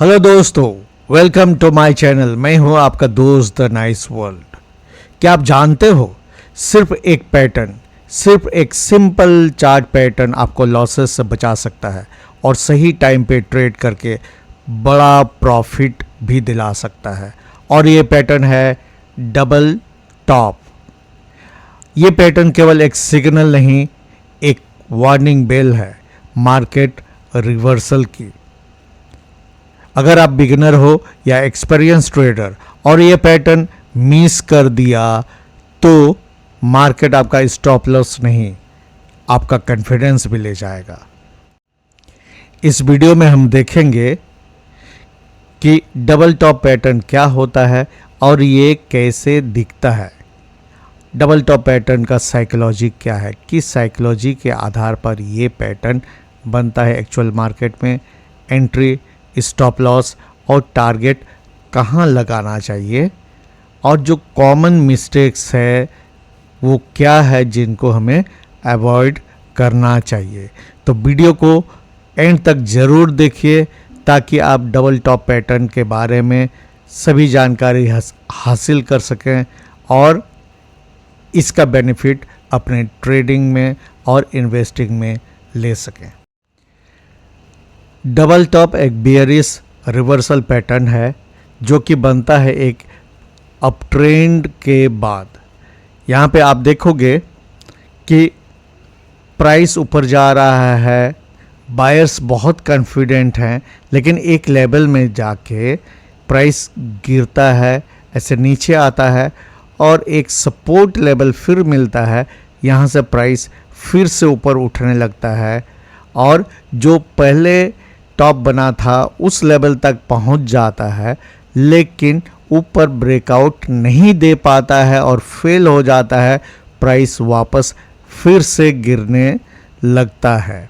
Hello दोस्तों, welcome to my channel. मैं हूं आपका दोस्त द नाइस वर्ल्ड। क्या आप जानते हो, सिर्फ एक पैटर्न, सिर्फ एक सिंपल चार्ट पैटर्न आपको लॉसेस से बचा सकता है और सही टाइम पे ट्रेड करके बड़ा प्रॉफिट भी दिला सकता है। और ये पैटर्न है डबल टॉप। ये पैटर्न केवल एक सिग्नल नहीं, एक वार्निंग बेल है मार्केट रिवर्सल की। अगर आप बिगिनर हो या एक्सपीरियंस ट्रेडर और ये पैटर्न मिस कर दिया तो मार्केट आपका स्टॉप लॉस नहीं, आपका कॉन्फिडेंस भी ले जाएगा। इस वीडियो में हम देखेंगे कि डबल टॉप पैटर्न क्या होता है और ये कैसे दिखता है। डबल टॉप पैटर्न का साइकोलॉजी क्या है, किस साइकोलॉजी के आधार पर ये पैटर्न बनता है एक्चुअल मार्केट में, एंट्री, स्टॉप लॉस और टारगेट कहाँ लगाना चाहिए, और जो कॉमन मिस्टेक्स है वो क्या है जिनको हमें अवॉइड करना चाहिए। तो वीडियो को एंड तक ज़रूर देखिए ताकि आप डबल टॉप पैटर्न के बारे में सभी जानकारी हासिल कर सकें और इसका बेनिफिट अपने ट्रेडिंग में और इन्वेस्टिंग में ले सकें। डबल टॉप एक बेयरिश रिवर्सल पैटर्न है जो कि बनता है एक अप ट्रेंड के बाद। यहाँ पे आप देखोगे कि प्राइस ऊपर जा रहा है, बायर्स बहुत कॉन्फिडेंट हैं, लेकिन एक लेवल में जाके प्राइस गिरता है, ऐसे नीचे आता है और एक सपोर्ट लेवल फिर मिलता है। यहाँ से प्राइस फिर से ऊपर उठने लगता है और जो पहले टॉप बना था उस लेवल तक पहुंच जाता है, लेकिन ऊपर ब्रेकआउट नहीं दे पाता है और फेल हो जाता है। प्राइस वापस फिर से गिरने लगता है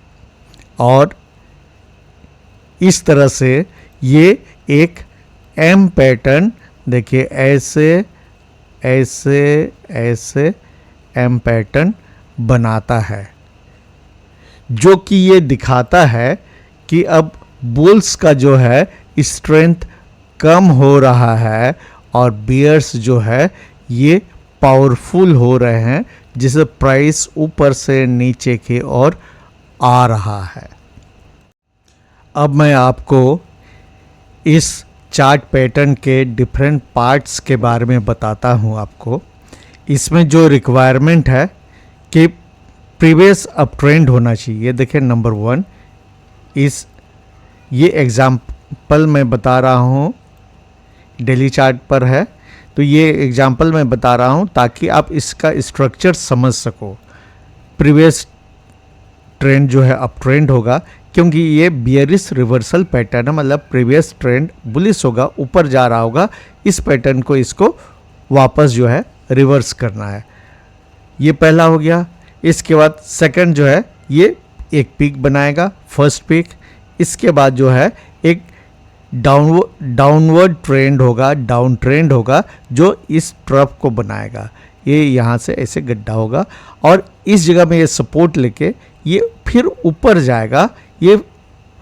और इस तरह से ये एक एम पैटर्न, देखिए ऐसे ऐसे ऐसे एम पैटर्न बनाता है, जो कि ये दिखाता है कि अब बुल्स का जो है स्ट्रेंथ कम हो रहा है और बियर्स जो है ये पावरफुल हो रहे हैं, जिससे प्राइस ऊपर से नीचे की ओर आ रहा है। अब मैं आपको इस चार्ट पैटर्न के डिफरेंट पार्ट्स के बारे में बताता हूँ आपको। इसमें जो रिक्वायरमेंट है कि प्रीवियस अप ट्रेंड होना चाहिए। देखिए नंबर 1 ये एग्जाम्पल मैं बता रहा हूँ, डेली चार्ट पर है, तो ये एग्जाम्पल मैं बता रहा हूँ ताकि आप इसका स्ट्रक्चर समझ सको। प्रीवियस ट्रेंड जो है अप ट्रेंड होगा, क्योंकि ये बियरिश रिवर्सल पैटर्न है, मतलब प्रीवियस ट्रेंड बुलिश होगा, ऊपर जा रहा होगा। इस पैटर्न को इसको वापस जो है रिवर्स करना है। ये पहला हो गया। इसके बाद सेकंड जो है ये एक पीक बनाएगा, फर्स्ट पीक। इसके बाद जो है एक डाउनवर्ड ट्रेंड होगा, डाउन ट्रेंड होगा, जो इस ट्रफ को बनाएगा। ये यहाँ से ऐसे गड्ढा होगा और इस जगह में ये सपोर्ट लेके ये फिर ऊपर जाएगा। ये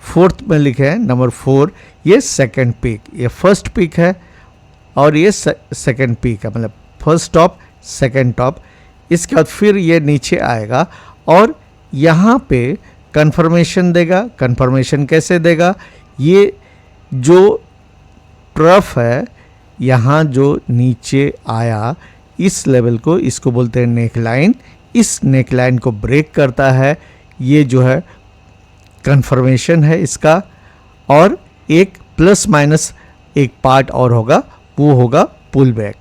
फोर्थ में लिखे हैं नंबर 4, ये सेकंड पीक, ये फर्स्ट पीक है और ये सेकंड पीक है, मतलब फर्स्ट टॉप सेकंड टॉप। इसके बाद फिर ये नीचे आएगा और यहाँ पे कंफर्मेशन देगा। कंफर्मेशन कैसे देगा? ये जो ट्रफ है यहाँ जो नीचे आया, इस लेवल को, इसको बोलते हैं नेक लाइन। इस नेक लाइन को ब्रेक करता है, ये जो है कंफर्मेशन है इसका। और एक प्लस माइनस एक पार्ट और होगा, वो होगा पुल बैक।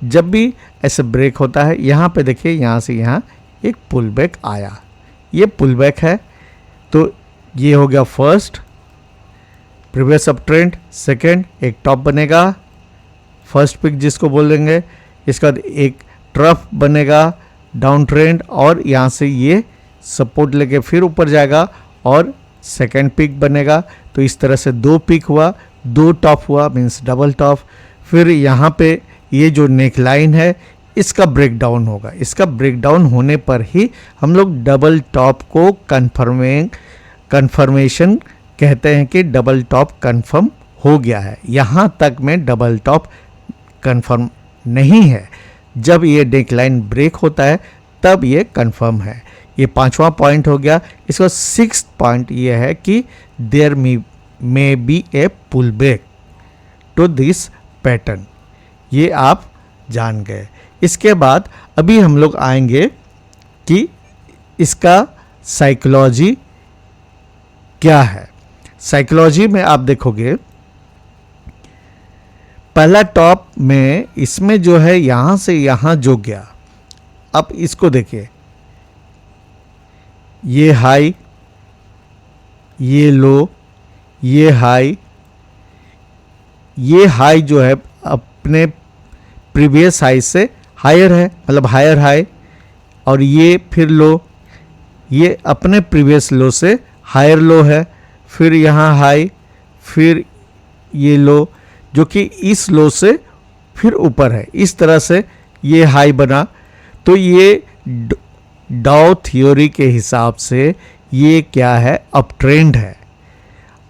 जब भी ऐसे ब्रेक होता है, यहाँ पे देखिए यहाँ से यहाँ एक पुल बैक आया, ये पुल बैक है। तो ये हो गया first previous up trend. Second एक टॉप बनेगा, फर्स्ट पिक जिसको बोलेंगे। इसके बाद एक ट्रफ बनेगा, डाउन ट्रेंड, और यहाँ से ये सपोर्ट लेके फिर ऊपर जाएगा और सेकेंड पिक बनेगा। तो इस तरह से 2 पिक हुआ, 2 टॉप हुआ, मीन्स डबल टॉप। फिर यहाँ पे ये जो नेक लाइन है इसका ब्रेकडाउन होगा। इसका ब्रेकडाउन होने पर ही हम लोग डबल टॉप को कन्फर्मेशन कहते हैं कि डबल टॉप कंफर्म हो गया है, यहाँ तक में डबल टॉप कंफर्म नहीं है। जब ये नेकलाइन ब्रेक होता है तब ये कंफर्म है। ये 5वां पॉइंट हो गया। इसका 6th पॉइंट ये है कि there may be a pull back to this pattern. ये आप जान गए। इसके बाद अभी हम लोग आएंगे कि इसका साइकोलॉजी क्या है। साइकोलॉजी में आप देखोगे पहला टॉप में इसमें जो है यहां से यहां जो गया, अब इसको देखिए, ये हाई, ये लो, ये हाई, ये हाई जो है अपने प्रीवियस हाई से हायर है, मतलब हायर हाई, और ये फिर लो, ये अपने प्रीवियस लो से हायर लो है, फिर यहाँ हाई, फिर ये लो जो कि इस लो से फिर ऊपर है। इस तरह से ये हाई बना। तो ये डाउ थ्योरी के हिसाब से ये क्या है, अप ट्रेंड है।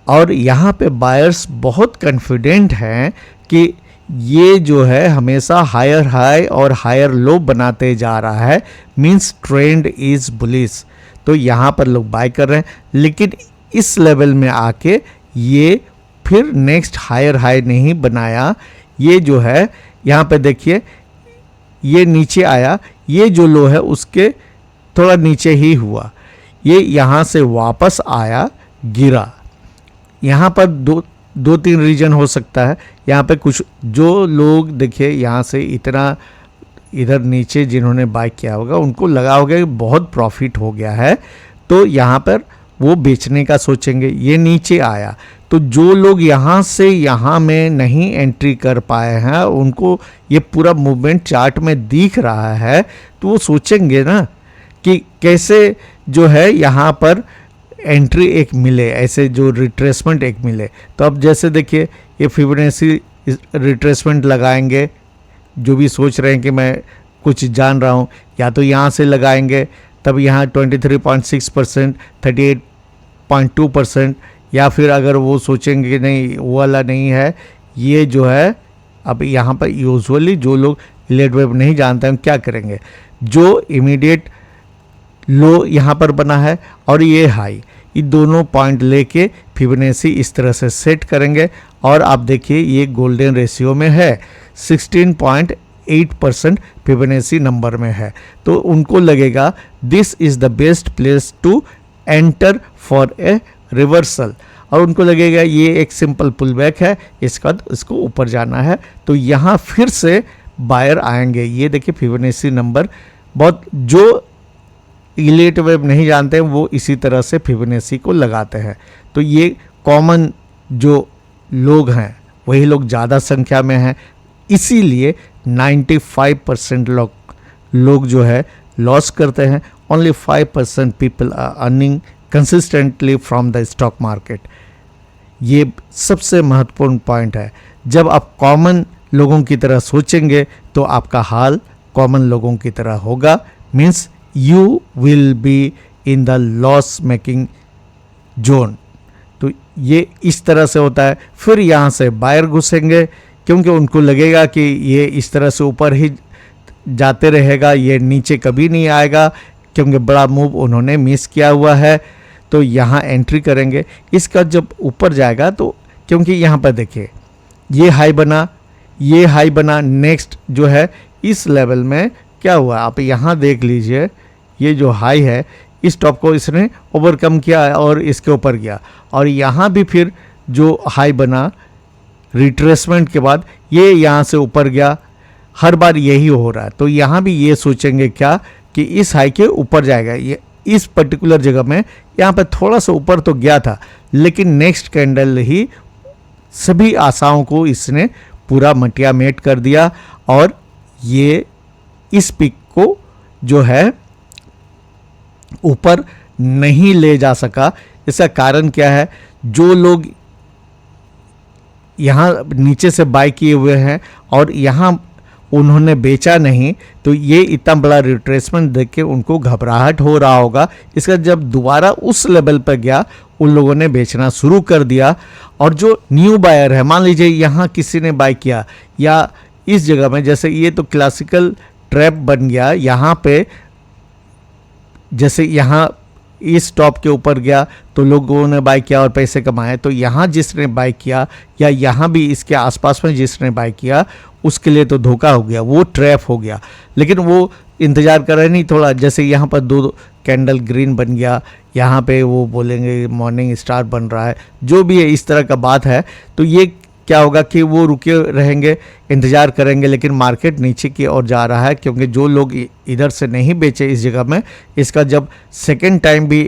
और यहाँ पे बायर्स बहुत कॉन्फिडेंट हैं कि ये जो है हमेशा हायर हाई और हायर लो बनाते जा रहा है, मींस ट्रेंड इज बुलिश। तो यहाँ पर लोग बाय कर रहे हैं, लेकिन इस लेवल में आके ये फिर नेक्स्ट हायर हाई नहीं बनाया। ये जो है यहाँ पे देखिए, ये नीचे आया, ये जो लो है उसके थोड़ा नीचे ही हुआ, ये यहाँ से वापस आया, गिरा। यहाँ पर दो तीन रीजन हो सकता है। यहाँ पे कुछ जो लोग देखिए यहाँ से इतना इधर नीचे जिन्होंने बाय किया होगा उनको लगा होगा कि बहुत प्रॉफिट हो गया है, तो यहाँ पर वो बेचने का सोचेंगे। ये नीचे आया, तो जो लोग यहाँ से यहाँ में नहीं एंट्री कर पाए हैं उनको ये पूरा मूवमेंट चार्ट में दिख रहा है, तो वो सोचेंगे ना कि कैसे जो है यहाँ पर एंट्री एक मिले, ऐसे जो रिट्रेसमेंट एक मिले। तो अब जैसे देखिए ये फिबोनाची रिट्रेसमेंट लगाएंगे, जो भी सोच रहे हैं कि मैं कुछ जान रहा हूँ, या तो यहाँ से लगाएंगे, तब यहाँ 23.6%, 38.2%, या फिर अगर वो सोचेंगे कि नहीं वो वाला नहीं है, ये जो है। अब यहाँ पर यूजुअली जो लोग लेट वेव नहीं जानते हैं क्या करेंगे, जो इमीडिएट लो यहाँ पर बना है और ये हाई, ये दोनों पॉइंट लेके फिबोनाची इस तरह से सेट करेंगे। और आप देखिए ये गोल्डन रेशियो में है, 16.8% फिबोनाची नंबर में है। तो उनको लगेगा this is the best place to enter for a reversal, और उनको लगेगा ये एक सिंपल पुल बैक है, इसका इसको ऊपर जाना है। तो यहाँ फिर से बायर आएंगे। ये देखिए फिबोनाची नंबर, बहुत जो इलेट वेव नहीं जानते हैं वो इसी तरह से फिबोनाची को लगाते हैं। तो ये कॉमन जो लोग हैं वही लोग ज़्यादा संख्या में हैं, इसीलिए 95% लोग जो है लॉस करते हैं। Only 5% people are earning consistently from the stock market. ये सबसे महत्वपूर्ण पॉइंट है। जब आप कॉमन लोगों की तरह सोचेंगे तो आपका हाल कॉमन लोगों की तरह होगा, means you will be in the loss making zone. तो ये इस तरह से होता है। फिर यहाँ से बायर घुसेंगे, क्योंकि उनको लगेगा कि ये इस तरह से ऊपर ही जाते रहेगा, ये नीचे कभी नहीं आएगा, क्योंकि बड़ा मूव उन्होंने मिस किया हुआ है। तो यहाँ एंट्री करेंगे। इसका जब ऊपर जाएगा तो, क्योंकि यहाँ पर देखिए ये हाई बना, ये हाई बना, नेक्स्ट जो है इस लेवल में क्या हुआ आप यहाँ देख लीजिए, ये जो हाई है इस टॉप को इसने ओवरकम किया और इसके ऊपर गया, और यहाँ भी फिर जो हाई बना रिट्रेसमेंट के बाद ये यहाँ से ऊपर गया। हर बार यही हो रहा है। तो यहाँ भी ये सोचेंगे क्या कि इस हाई के ऊपर जाएगा। ये इस पर्टिकुलर जगह में यहाँ पर थोड़ा सा ऊपर तो गया था, लेकिन नेक्स्ट कैंडल ही सभी आशाओं को इसने पूरा मटिया मेट कर दिया, और ये इस पिक को जो है ऊपर नहीं ले जा सका। इसका कारण क्या है, जो लोग यहाँ नीचे से बाय किए हुए हैं और यहाँ उन्होंने बेचा नहीं, तो ये इतना बड़ा रिट्रेसमेंट देख के उनको घबराहट हो रहा होगा। इसका जब दोबारा उस लेवल पर गया उन लोगों ने बेचना शुरू कर दिया। और जो न्यू बायर है, मान लीजिए यहाँ किसी ने बाय किया या इस जगह में, जैसे ये तो क्लासिकल ट्रैप बन गया, यहाँ पे जैसे यहाँ इस टॉप के ऊपर गया तो लोगों ने बाय किया और पैसे कमाए, तो यहाँ जिसने बाय किया या यहाँ भी इसके आसपास में जिसने बाय किया उसके लिए तो धोखा हो गया, वो ट्रैप हो गया। लेकिन वो इंतज़ार कर रहे नहीं थोड़ा, जैसे यहाँ पर 2 कैंडल ग्रीन बन गया, यहाँ पे वो बोलेंगे मॉर्निंग स्टार बन रहा है, जो भी है इस तरह का बात है, तो ये क्या होगा कि वो रुके रहेंगे, इंतज़ार करेंगे, लेकिन मार्केट नीचे की ओर जा रहा है, क्योंकि जो लोग इधर से नहीं बेचे इस जगह में, इसका जब सेकेंड टाइम भी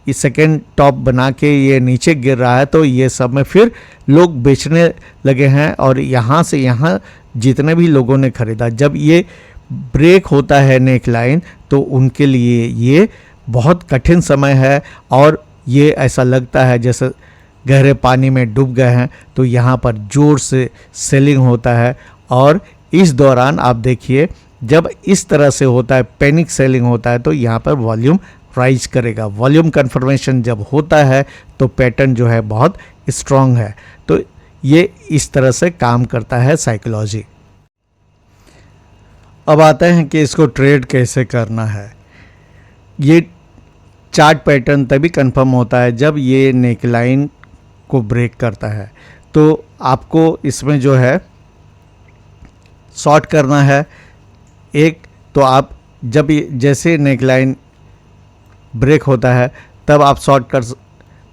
इस सेकेंड टॉप बना के ये नीचे गिर रहा है, तो ये सब में फिर लोग बेचने लगे हैं। और यहाँ से यहाँ जितने भी लोगों ने ख़रीदा, जब ये ब्रेक होता है नेक लाइन, तो उनके लिए ये बहुत कठिन समय है और ये ऐसा लगता है जैसे गहरे पानी में डूब गए हैं। तो यहाँ पर ज़ोर से सेलिंग होता है और इस दौरान आप देखिए जब इस तरह से होता है, पैनिक सेलिंग होता है, तो यहाँ पर वॉल्यूम राइज करेगा। वॉल्यूम कन्फर्मेशन जब होता है तो पैटर्न जो है बहुत स्ट्रॉन्ग है। तो ये इस तरह से काम करता है साइकोलॉजी। अब आते हैं कि इसको ट्रेड कैसे करना है। ये चार्ट पैटर्न तभी कंफर्म होता है जब ये नेकलाइन को ब्रेक करता है। तो आपको इसमें जो है शॉर्ट करना है। एक तो आप जब जैसे नेकलाइन ब्रेक होता है तब आप शॉर्ट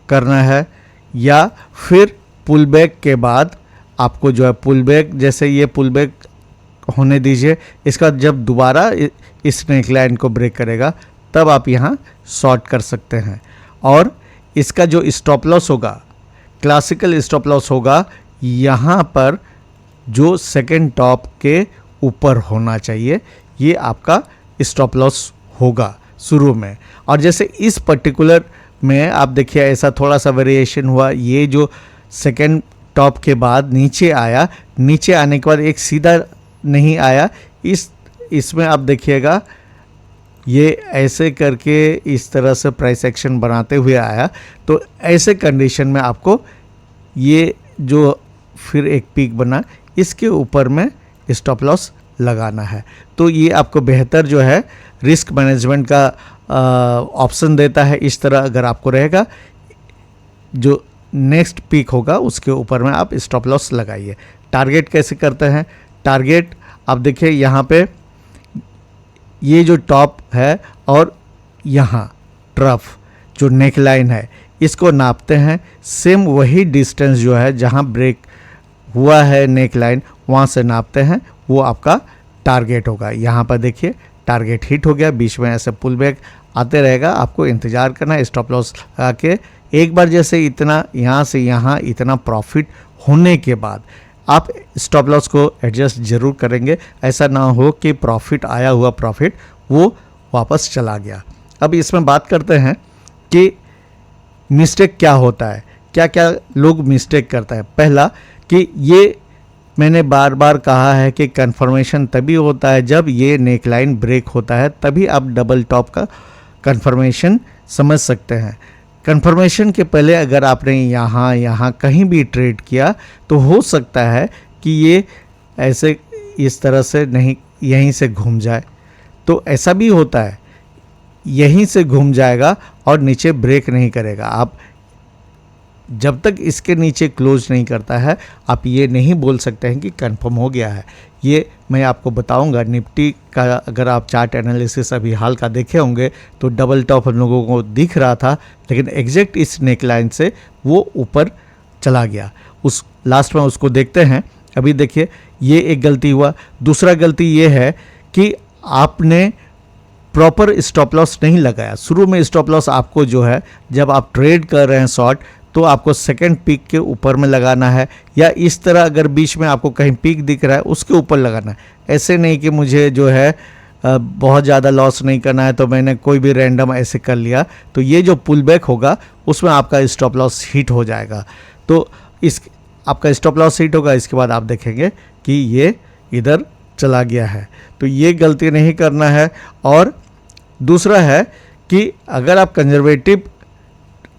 करना है, या फिर पुल बैक के बाद आपको जो है पुल बैक, जैसे ये पुल बैक होने दीजिए, इसका जब दोबारा इस नेकलाइन को ब्रेक करेगा तब आप यहाँ शॉर्ट कर सकते हैं। और इसका जो स्टॉप लॉस होगा, क्लासिकल स्टॉप लॉस होगा यहाँ पर जो सेकेंड टॉप के ऊपर होना चाहिए, ये आपका स्टॉप लॉस होगा शुरू में। और जैसे इस पर्टिकुलर में आप देखिए ऐसा थोड़ा सा वेरिएशन हुआ, ये जो सेकेंड टॉप के बाद नीचे आया, नीचे आने के बाद एक सीधा नहीं आया, इसमें आप देखिएगा ये ऐसे करके इस तरह से प्राइस एक्शन बनाते हुए आया। तो ऐसे कंडीशन में आपको ये जो फिर एक पीक बना, इसके ऊपर में स्टॉप लॉस लगाना है। तो ये आपको बेहतर जो है रिस्क मैनेजमेंट का ऑप्शन देता है। इस तरह अगर आपको रहेगा, जो नेक्स्ट पीक होगा उसके ऊपर में आप स्टॉप लॉस लगाइए। टारगेट कैसे करते हैं? टारगेट आप देखिए यहाँ पे ये जो टॉप है और यहाँ ट्रफ जो नेकलाइन है, इसको नापते हैं। सेम वही डिस्टेंस जो है जहाँ ब्रेक हुआ है नेकलाइन, वहाँ से नापते हैं, वो आपका टारगेट होगा। यहाँ पर देखिए टारगेट हिट हो गया, बीच में ऐसे पुल बैक आते रहेगा, आपको इंतज़ार करना है स्टॉप लॉस लगा के। एक बार जैसे इतना यहाँ से यहाँ इतना प्रॉफिट होने के बाद आप स्टॉप लॉस को एडजस्ट ज़रूर करेंगे। ऐसा ना हो कि प्रॉफिट आया हुआ प्रॉफिट वो वापस चला गया। अब इसमें बात करते हैं कि मिस्टेक क्या होता है, क्या क्या लोग मिस्टेक करता है। पहला कि ये मैंने बार बार कहा है कि कंफर्मेशन तभी होता है जब ये नेकलाइन ब्रेक होता है, तभी आप डबल टॉप का कंफर्मेशन समझ सकते हैं। कंफर्मेशन के पहले अगर आपने यहाँ कहीं भी ट्रेड किया तो हो सकता है कि ये ऐसे इस तरह से नहीं, यहीं से घूम जाए। तो ऐसा भी होता है, यहीं से घूम जाएगा और नीचे ब्रेक नहीं करेगा। आप जब तक इसके नीचे क्लोज नहीं करता है, आप ये नहीं बोल सकते हैं कि कंफर्म हो गया है। ये मैं आपको बताऊंगा। निफ्टी का अगर आप चार्ट एनालिसिस अभी हाल का देखे होंगे तो डबल टॉप हम लोगों को दिख रहा था, लेकिन एग्जैक्ट इस नेकलाइन से वो ऊपर चला गया। उस लास्ट में उसको देखते हैं। अभी देखिए ये एक गलती हुआ। दूसरा गलती ये है कि आपने प्रॉपर स्टॉप लॉस नहीं लगाया। शुरू में स्टॉप लॉस आपको जो है, जब आप ट्रेड कर रहे हैं शॉर्ट, तो आपको सेकंड पीक के ऊपर में लगाना है, या इस तरह अगर बीच में आपको कहीं पीक दिख रहा है उसके ऊपर लगाना है। ऐसे नहीं कि मुझे जो है बहुत ज़्यादा लॉस नहीं करना है तो मैंने कोई भी रैंडम ऐसे कर लिया, तो ये जो पुल बैक होगा उसमें आपका स्टॉप लॉस हिट हो जाएगा। तो इस आपका स्टॉप लॉस हिट होगा, इसके बाद आप देखेंगे कि ये इधर चला गया है। तो ये गलती नहीं करना है। और दूसरा है कि अगर आप कंजर्वेटिव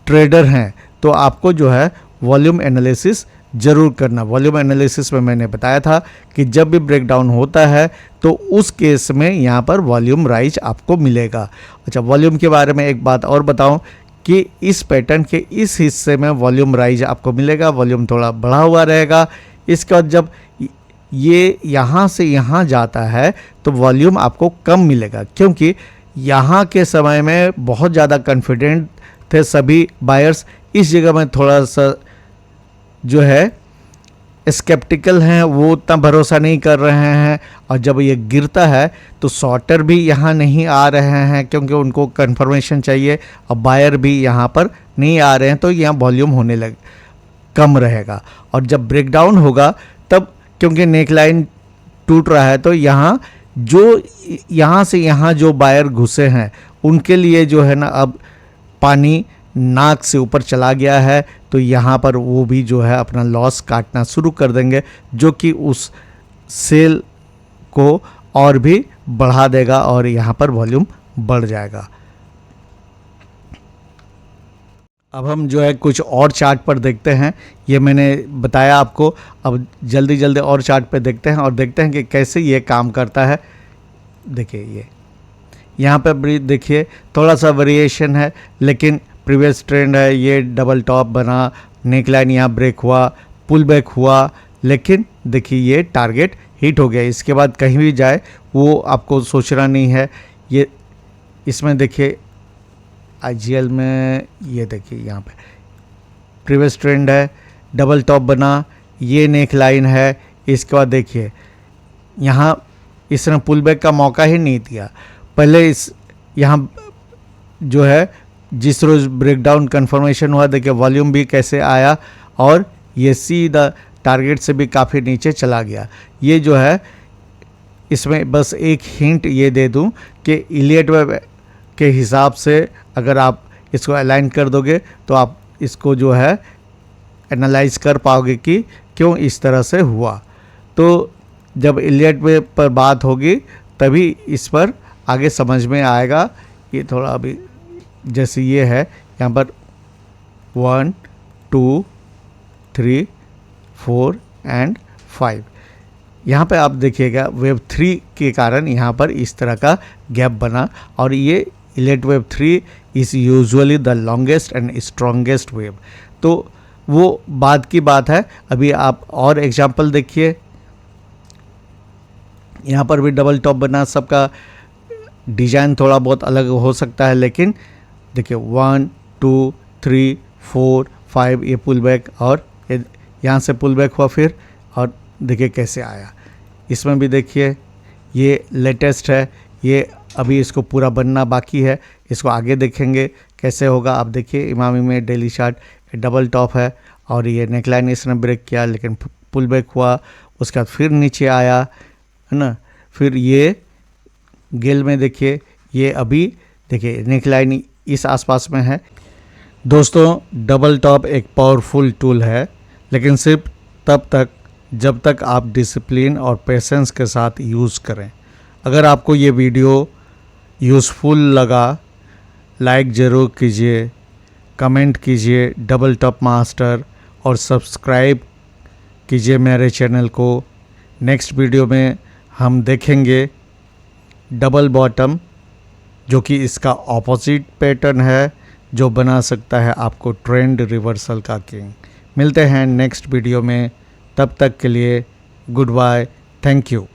ट्रेडर हैं तो आपको जो है वॉल्यूम एनालिसिस ज़रूर करना। वॉल्यूम एनालिसिस में मैंने बताया था कि जब भी ब्रेकडाउन होता है तो उस केस में यहाँ पर वॉल्यूम राइज आपको मिलेगा। अच्छा, वॉल्यूम के बारे में एक बात और बताऊं कि इस पैटर्न के इस हिस्से में वॉल्यूम राइज आपको मिलेगा, वॉल्यूम थोड़ा बढ़ा हुआ रहेगा। इसके बाद जब ये यहाँ से यहाँ जाता है तो वॉल्यूम आपको कम मिलेगा, क्योंकि यहाँ के समय में बहुत ज़्यादा कॉन्फिडेंट थे सभी बायर्स। इस जगह में थोड़ा सा जो है स्केप्टिकल हैं, वो उतना भरोसा नहीं कर रहे हैं। और जब ये गिरता है तो शॉर्टर भी यहाँ नहीं आ रहे हैं क्योंकि उनको कंफर्मेशन चाहिए, और बायर भी यहाँ पर नहीं आ रहे हैं, तो यहाँ वॉल्यूम होने लग कम रहेगा। और जब ब्रेकडाउन होगा तब क्योंकि नेकलाइन टूट रहा है तो यहाँ से यहाँ जो बायर घुसे हैं उनके लिए जो है ना अब पानी नाक से ऊपर चला गया है, तो यहाँ पर वो भी जो है अपना लॉस काटना शुरू कर देंगे, जो कि उस सेल को और भी बढ़ा देगा और यहाँ पर वॉल्यूम बढ़ जाएगा। अब हम जो है कुछ और चार्ट पर देखते हैं। ये मैंने बताया आपको, अब जल्दी जल्दी और चार्ट पे देखते हैं और देखते हैं कि कैसे ये काम करता है। देखिए ये यहाँ पे देखिए थोड़ा सा वेरिएशन है, लेकिन प्रीवियस ट्रेंड है। ये डबल टॉप बना, नेकलाइन यहाँ ब्रेक हुआ, पुल बैक हुआ, लेकिन देखिए ये टारगेट हिट हो गया। इसके बाद कहीं भी जाए वो आपको सोचना नहीं है। ये इसमें देखिए IGL में ये देखिए यहाँ पे प्रीवियस ट्रेंड है, डबल टॉप बना, ये नेक लाइन है। इसके बाद देखिए यहाँ इसने पुल बैक का मौका ही नहीं दिया। पहले इस यहाँ जो है जिस रोज़ ब्रेकडाउन कंफर्मेशन हुआ, देखिए वॉल्यूम भी कैसे आया और ये सीधा टारगेट से भी काफ़ी नीचे चला गया। ये जो है इसमें बस एक हिंट ये दे दूं कि इलियट वेव के हिसाब से अगर आप इसको अलाइन कर दोगे तो आप इसको जो है एनालाइज कर पाओगे कि क्यों इस तरह से हुआ। तो जब इलियट वेव पर बात होगी तभी इस पर आगे समझ में आएगा। ये थोड़ा अभी जैसे ये है यहाँ पर 1 2 3 4 एंड 5, यहाँ पे आप देखिएगा वेव 3 के कारण यहाँ पर इस तरह का गैप बना, और ये Elliot wave 3 is usually the longest and strongest wave. तो वो बाद की बात है। अभी आप और एग्जांपल देखिए, यहाँ पर भी डबल टॉप बना, सबका डिज़ाइन थोड़ा बहुत अलग हो सकता है, लेकिन देखिए 1 2 3 4 5 ये पुल बैक, और यहाँ से पुल बैक हुआ फिर, और देखिए कैसे आया। इसमें भी देखिए ये लेटेस्ट है, ये अभी इसको पूरा बनना बाकी है, इसको आगे देखेंगे कैसे होगा। आप देखिए इमामी में डेली चार्ट डबल टॉप है और ये नेकलाइन इसने ब्रेक किया, लेकिन पुल बैक हुआ, उसके बाद फिर नीचे आया, है ना। फिर ये गेल में देखिए ये अभी देखिए नेकलाइन इस आसपास में है। दोस्तों, डबल टॉप एक पावरफुल टूल है, लेकिन सिर्फ तब तक जब तक आप डिसिप्लिन और पेशेंस के साथ यूज़ करें। अगर आपको ये वीडियो यूज़फुल लगा, लाइक ज़रूर कीजिए, कमेंट कीजिए डबल टॉप मास्टर, और सब्सक्राइब कीजिए मेरे चैनल को। नेक्स्ट वीडियो में हम देखेंगे डबल बॉटम, जो कि इसका ऑपोजिट पैटर्न है, जो बना सकता है आपको ट्रेंड रिवर्सल का किंग। मिलते हैं नेक्स्ट वीडियो में, तब तक के लिए गुड बाय, थैंक यू।